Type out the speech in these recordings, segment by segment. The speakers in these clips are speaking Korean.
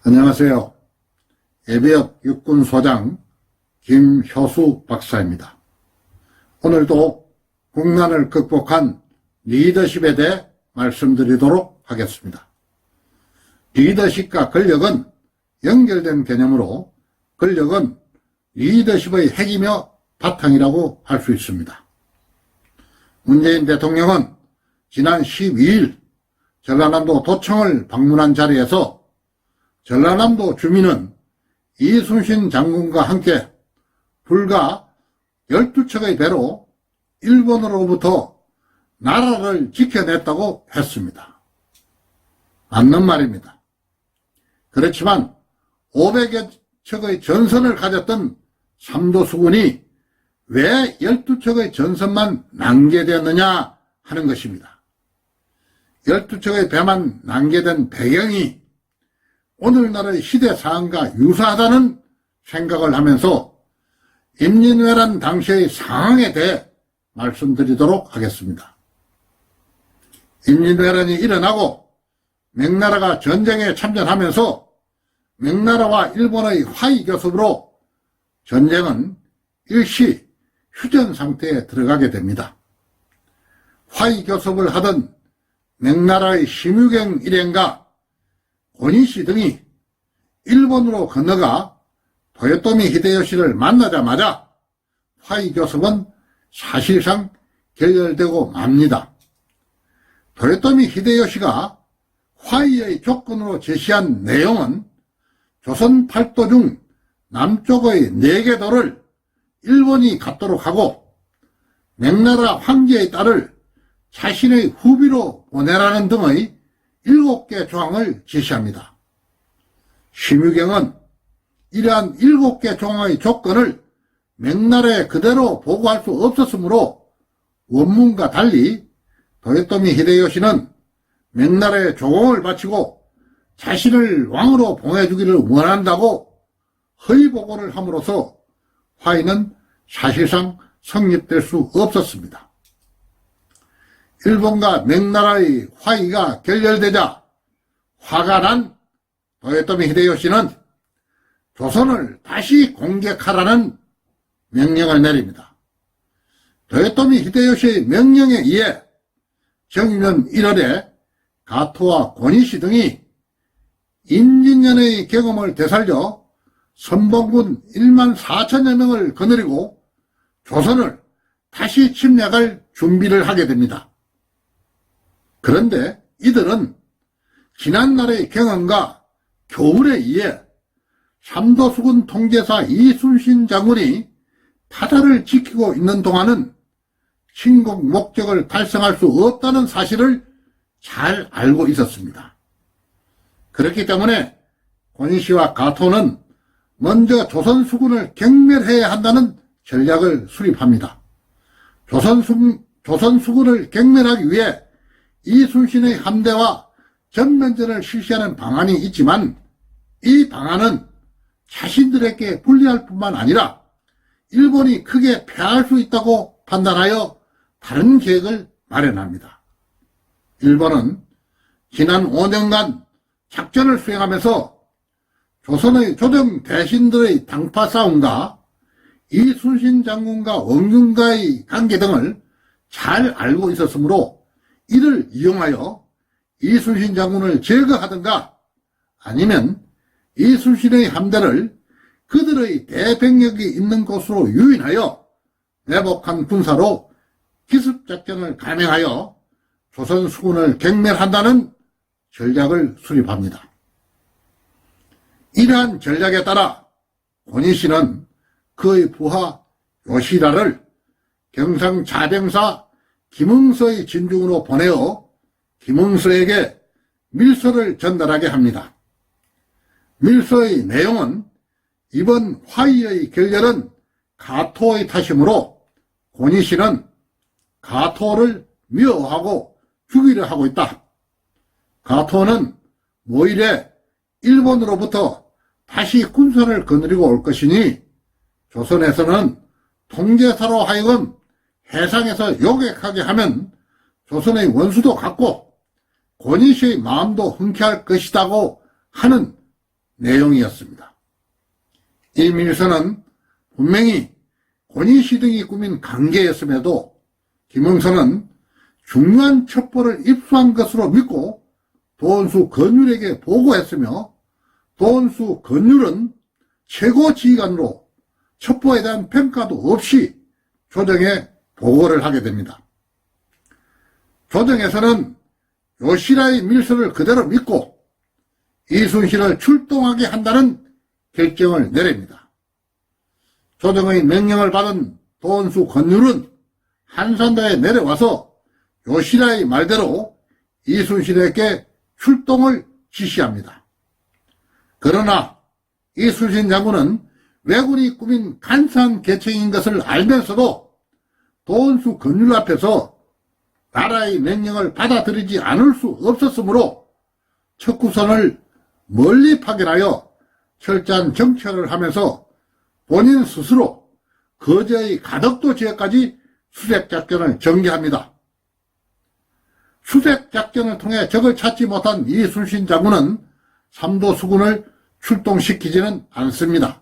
안녕하세요. 예비역 육군소장 김효수 박사입니다. 오늘도 국난을 극복한 리더십에 대해 말씀드리도록 하겠습니다. 리더십과 권력은 연결된 개념으로 권력은 리더십의 핵이며 바탕이라고 할 수 있습니다. 문재인 대통령은 지난 12일 전라남도 도청을 방문한 자리에서 전라남도 주민은 이순신 장군과 함께 불과 12척의 배로 일본으로부터 나라를 지켜냈다고 했습니다. 맞는 말입니다. 그렇지만 500여 척의 전선을 가졌던 삼도수군이 왜 12척의 전선만 낭개되었느냐 하는 것입니다. 12척의 배만 낭개된 배경이 오늘날의 시대 상황과 유사하다는 생각을 하면서 임진왜란 당시의 상황에 대해 말씀드리도록 하겠습니다. 임진왜란이 일어나고 명나라가 전쟁에 참전하면서 명나라와 일본의 화의교섭으로 전쟁은 일시 휴전 상태에 들어가게 됩니다. 화의교섭을 하던 명나라의 심유경 일행과 고니시 등이 일본으로 건너가 도요토미 히데요시를 만나자마자 화의교섭은 사실상 결렬되고 맙니다. 도요토미 히데요시가 화의의 조건으로 제시한 내용은 조선 8도 중 남쪽의 4개 도를 일본이 갖도록 하고 명나라 황제의 딸을 자신의 후비로 보내라는 등의 7개 조항을 제시합니다. 심유경은 이러한 7개 조항의 조건을 명나라에 그대로 보고할 수 없었으므로 원문과 달리 도요토미 히데요시는 명나라에 조공을 바치고 자신을 왕으로 봉해주기를 원한다고 허위보고를 함으로써 화의는 사실상 성립될 수 없었습니다. 일본과 명나라의 화의가 결렬되자 화가 난 도요토미 히데요시는 조선을 다시 공격하라는 명령을 내립니다. 도요토미 히데요시의 명령에 의해 정년 1월에 가토와 고니시 등이 임진년의 경험을 되살려 선봉군 1만 4천여 명을 거느리고 조선을 다시 침략할 준비를 하게 됩니다. 그런데 이들은 지난날의 경험과 교훈에 의해 삼도수군 통제사 이순신 장군이 바다를 지키고 있는 동안은 침공 목적을 달성할 수 없다는 사실을 잘 알고 있었습니다. 그렇기 때문에 고니시와 가토는 먼저 조선수군을 경멸해야 한다는 전략을 수립합니다. 조선수군을 경멸하기 위해 이순신의 함대와 전면전을 실시하는 방안이 있지만 이 방안은 자신들에게 불리할 뿐만 아니라 일본이 크게 패할 수 있다고 판단하여 다른 계획을 마련합니다. 일본은 지난 5년간 작전을 수행하면서 조선의 조정 대신들의 당파 싸움과 이순신 장군과 원균과의 관계 등을 잘 알고 있었으므로 이를 이용하여 이순신 장군을 제거하든가 아니면 이순신의 함대를 그들의 대병력이 있는 곳으로 유인하여 매복한 군사로 기습작전을 감행하여 조선 수군을 경멸한다는 전략을 수립합니다. 이러한 전략에 따라 고니시는 그의 부하 요시라를 경상자병사 김응서의 진중으로 보내어 김응서에게 밀서를 전달하게 합니다. 밀서의 내용은 이번 화의의 결렬은 가토의 탓이므로 고니시는 가토를 미워하고 죽이려 하고 있다. 가토는 모일에 일본으로부터 다시 군선을 거느리고 올 것이니 조선에서는 통제사로 하여금 해상에서 요격하게 하면 조선의 원수도 갖고 고니시의 마음도 흔쾌할 것이다고 하는 내용이었습니다. 이 밀서는 분명히 권희시 등이 꾸민 강계였음에도 김영선은 중요한 첩보를 입수한 것으로 믿고 도원수 건율에게 보고했으며 도원수 건율은 최고 지휘관으로 첩보에 대한 평가도 없이 조정에 보고를 하게 됩니다. 조정에서는 요시라의 밀서를 그대로 믿고 이순신을 출동하게 한다는 결정을 내립니다. 조정의 명령을 받은 도원수 건율은 한산도에 내려와서 요시라의 말대로 이순신에게 출동을 지시합니다. 그러나 이순신 장군은 왜군이 꾸민 간사한 계책인 것을 알면서도 도원수 건율 앞에서 나라의 명령을 받아들이지 않을 수 없었으므로 척구선을 멀리 파견하여 철저한 정찰을 하면서 본인 스스로 거제의 가덕도 지역까지 수색작전을 전개합니다. 수색작전을 통해 적을 찾지 못한 이순신 장군은 삼도 수군을 출동시키지는 않습니다.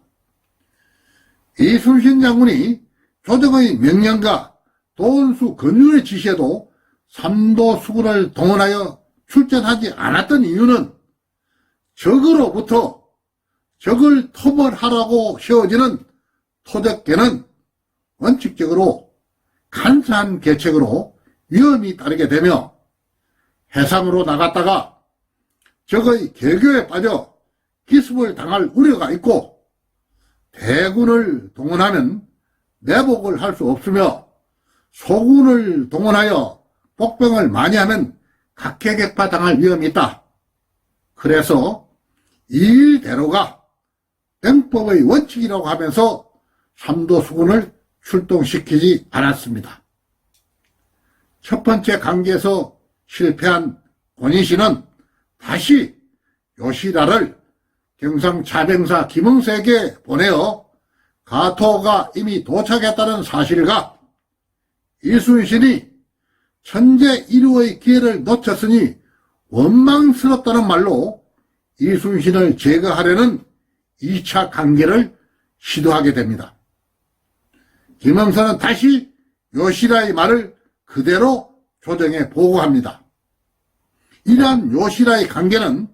이순신 장군이 조정의 명령과 도원수 건율의 지시에도 삼도 수군을 동원하여 출전하지 않았던 이유는 적으로부터 적을 토벌하라고 세워지는 토적계는 원칙적으로 간사한 계책으로 위험이 따르게 되며 해상으로 나갔다가 적의 계교에 빠져 기습을 당할 우려가 있고 대군을 동원하면 내복을 할 수 없으며 소군을 동원하여 복병을 많이 하면 각계격파 당할 위험이 있다. 그래서 이 일대로가 병법의 원칙이라고 하면서 삼도 수군을 출동시키지 않았습니다. 첫 번째 강계에서 실패한 권희시는 다시 요시라를 경상 차병사 김응세에게 보내어 가토가 이미 도착했다는 사실과 이순신이 천재 1호의 기회를 놓쳤으니 원망스럽다는 말로 이순신을 제거하려는 2차 강계를 시도하게 됩니다. 김응선은 다시 요시라의 말을 그대로 조정에 보고합니다. 이러한 요시라의 강계는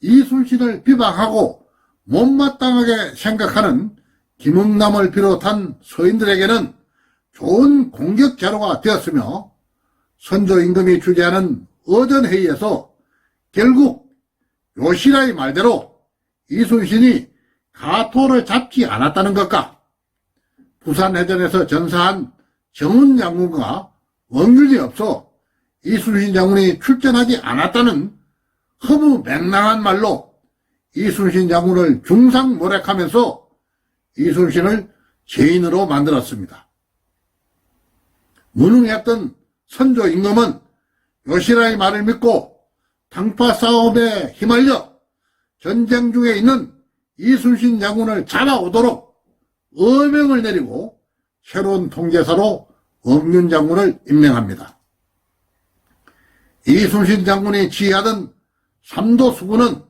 이순신을 비방하고 못마땅하게 생각하는 김응남을 비롯한 서인들에게는 좋은 공격 자료가 되었으며 선조 임금이 주재하는 어전회의에서 결국 요시라의 말대로 이순신이 가토를 잡지 않았다는 것과 부산해전에서 전사한 정훈 장군과 원균이 없어 이순신 장군이 출전하지 않았다는 허무맹랑한 말로 이순신 장군을 중상모략하면서 이순신을 죄인으로 만들었습니다. 무능했던 선조 임금은 요시라의 말을 믿고 당파 싸움에 휘말려 전쟁 중에 있는 이순신 장군을 잡아오도록 어명을 내리고 새로운 통제사로 엄균 장군을 임명합니다. 이순신 장군이 지휘하던 삼도 수군은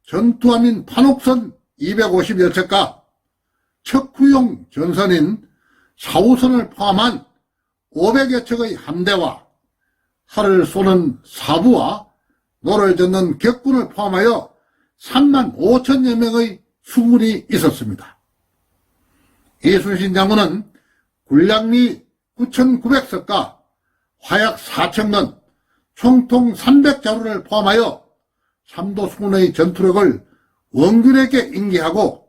전투함인 판옥선 250여 척과 척후용 전선인 사우선을 포함한 500여 척의 함대와 활을 쏘는 사부와 노를 젓는 격군을 포함하여 3만 5천여 명의 수군이 있었습니다. 이순신 장군은 군량리 9,900석과 화약 4,000건, 총통 300자루를 포함하여 삼도 수군의 전투력을 원균에게 인계하고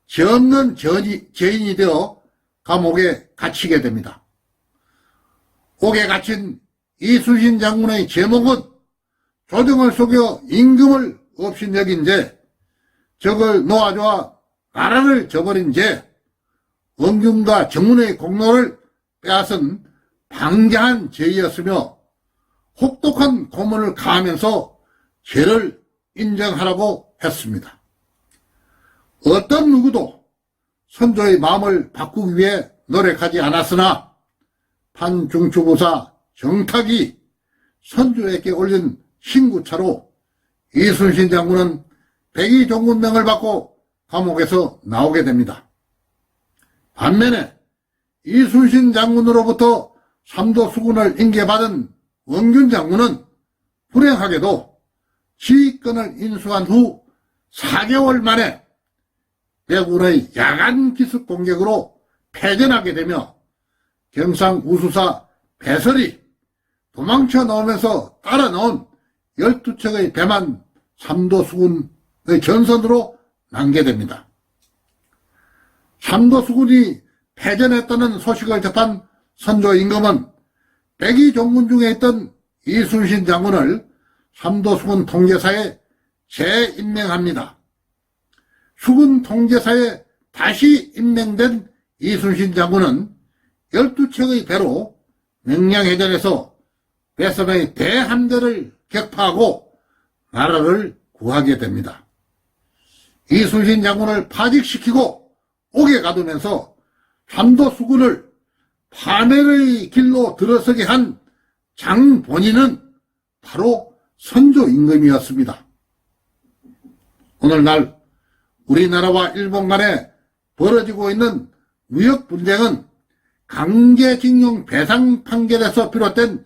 죄 없는 죄인이 되어 감옥에 갇히게 됩니다. 옥에 갇힌 이순신 장군의 제목은 조정을 속여 임금을 없인 여긴 죄, 적을 놓아줘야 나라를 저버린 죄, 원균과 정문의 공로를 빼앗은 방자한 죄였으며 혹독한 고문을 가하면서 죄를 인정하라고 했습니다. 어떤 누구도 선조의 마음을 바꾸기 위해 노력하지 않았으나 판중추부사 정탁이 선조에게 올린 신구차로 이순신 장군은 백의 종군명을 받고 감옥에서 나오게 됩니다. 반면에 이순신 장군으로부터 삼도 수군을 인계받은 원균 장군은 불행하게도 지휘권을 인수한 후 4개월 만에 왜군의 야간 기습 공격으로 패전하게 되며 경상우수사 배설이 도망쳐 나오면서 따라 나온 12척의 배만 삼도수군의 전선으로 난개됩니다. 삼도수군이 패전했다는 소식을 접한 선조 임금은 백의 종군 중에 있던 이순신 장군을 삼도수군 통제사에 재임명합니다. 수군 통제사에 다시 임명된 이순신 장군은 12척의 배로 명량해전에서 배선의 대함대를 격파하고 나라를 구하게 됩니다. 이순신 장군을 파직시키고 옥에 가두면서 삼도수군을 파멸의 길로 들어서게 한 장본인은 바로 선조 임금이었습니다. 오늘날 우리나라와 일본 간에 벌어지고 있는 무역 분쟁은 강제징용 배상 판결에서 비롯된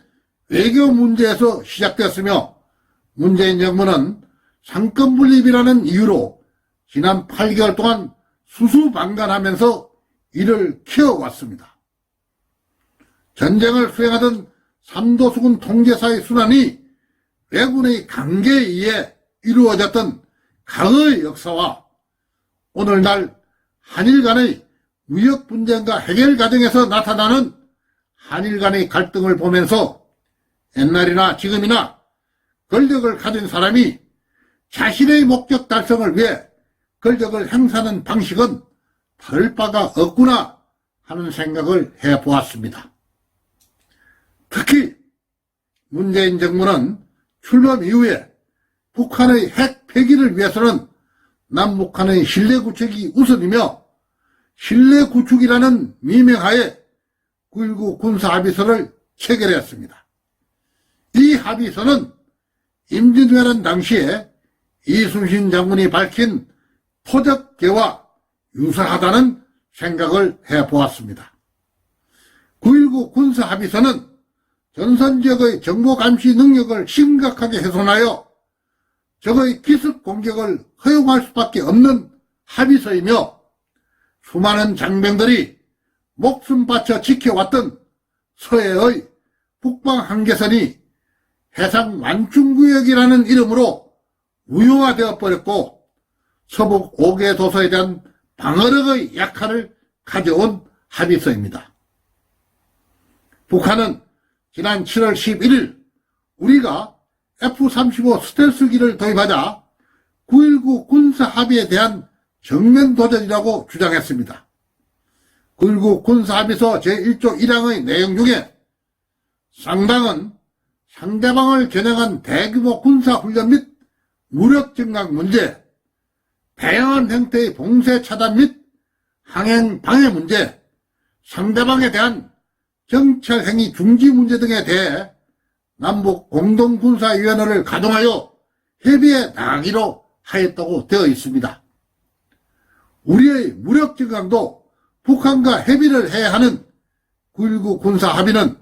외교 문제에서 시작되었으며 문재인 정부는 상권분립이라는 이유로 지난 8개월 동안 수수방관하면서 이를 키워왔습니다. 전쟁을 수행하던 삼도수군 통제사의 순환이 왜군의 강제에 의해 이루어졌던 과거의 역사와 오늘날 한일 간의 무역 분쟁과 해결 과정에서 나타나는 한일 간의 갈등을 보면서 옛날이나 지금이나 권력을 가진 사람이 자신의 목적 달성을 위해 권력을 행사하는 방식은 다를 바가 없구나 하는 생각을 해보았습니다. 특히 문재인 정부는 출범 이후에 북한의 핵 폐기를 위해서는 남북한의 신뢰 구축이 우선이며 신뢰 구축이라는 미명하에 9.19 군사합의서를 체결했습니다. 이 합의서는 임진왜란 당시에 이순신 장군이 밝힌 토적계와 유사하다는 생각을 해보았습니다. 9.19 군사합의서는 전선지역의 정보감시 능력을 심각하게 훼손하여 적의 기습 공격을 허용할 수밖에 없는 합의서이며 수많은 장병들이 목숨 바쳐 지켜왔던 서해의 북방 한계선이 해상 완충구역이라는 이름으로 무효화되어 버렸고 서북 5개 도서에 대한 방어력의 약화를 가져온 합의서입니다. 북한은 지난 7월 11일 우리가 F-35 스텔스기를 도입하자 9.19 군사합의에 대한 정면 도전이라고 주장했습니다. 9.19 군사합의서 제1조 1항의 내용 중에 쌍방은 상대방을 겨냥한 대규모 군사훈련 및 무력 증강 문제, 다양한 형태의 봉쇄 차단 및 항행 방해 문제, 상대방에 대한 정찰 행위 중지 문제 등에 대해 남북 공동군사위원회를 가동하여 협의에 나가기로 하였다고 되어 있습니다. 우리의 무력 증강도 북한과 협의를 해야 하는 9.19 군사합의는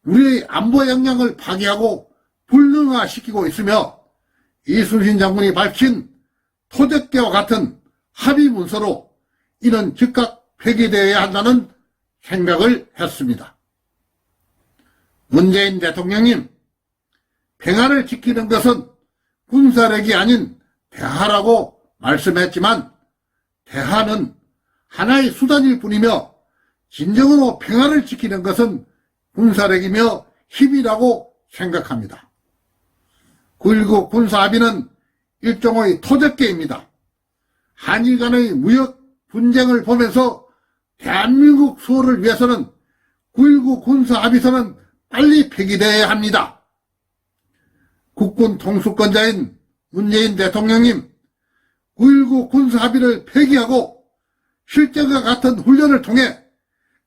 우리의 안보 역량을 파괴하고 불능화시키고 있으며 이순신 장군이 밝힌 토적계와 같은 합의 문서로 이는 즉각 폐기되어야 한다는 생각을 했습니다. 문재인 대통령님, 평화를 지키는 것은 군사력이 아닌 대화라고 말씀했지만 대화는 하나의 수단일 뿐이며 진정으로 평화를 지키는 것은 군사력이며 힘이라고 생각합니다. 9.19 군사합의는 일종의 토적계입니다. 한일 간의 무역 분쟁을 보면서 대한민국 수호를 위해서는 9.19 군사합의서는 빨리 폐기되어야 합니다. 국군 통수권자인 문재인 대통령님, 9.19 군사합의를 폐기하고 실제와 같은 훈련을 통해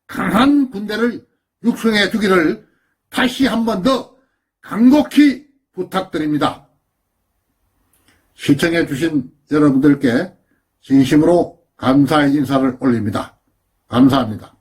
강한 군대를 육성해 주기를 다시 한 번 더 간곡히 부탁드립니다. 시청해 주신 여러분들께 진심으로 감사의 인사를 올립니다. 감사합니다.